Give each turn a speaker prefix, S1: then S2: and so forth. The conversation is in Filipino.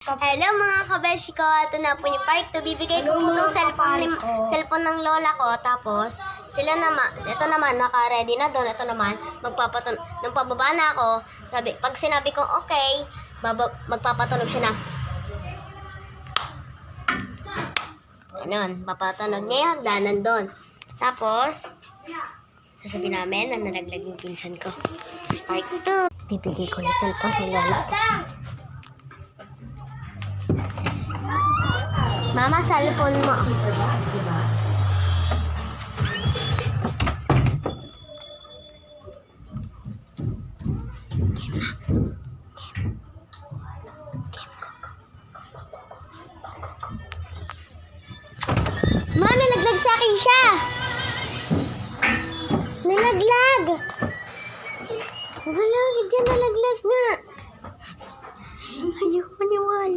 S1: Hello mga kabeshi ko, ito na po yung part 2. Bibigay ko po itong cellphone ng lola ko. Tapos, sila naman, ito naman, naka-ready na doon. Ito naman, nung pababa na ako, pag sinabi kong okay, magpapatunog siya na. Ganun, papatunog niya yung hagdanan doon. Tapos, sasabihin namin na nalaglag yung pinsan ko. Part 2. Bibigay ko yung cellphone ng lola ko. Mama, cellphone mo. Ma, nalaglag sa akin siya. Nalaglag. Wala, dyan nalaglag nga.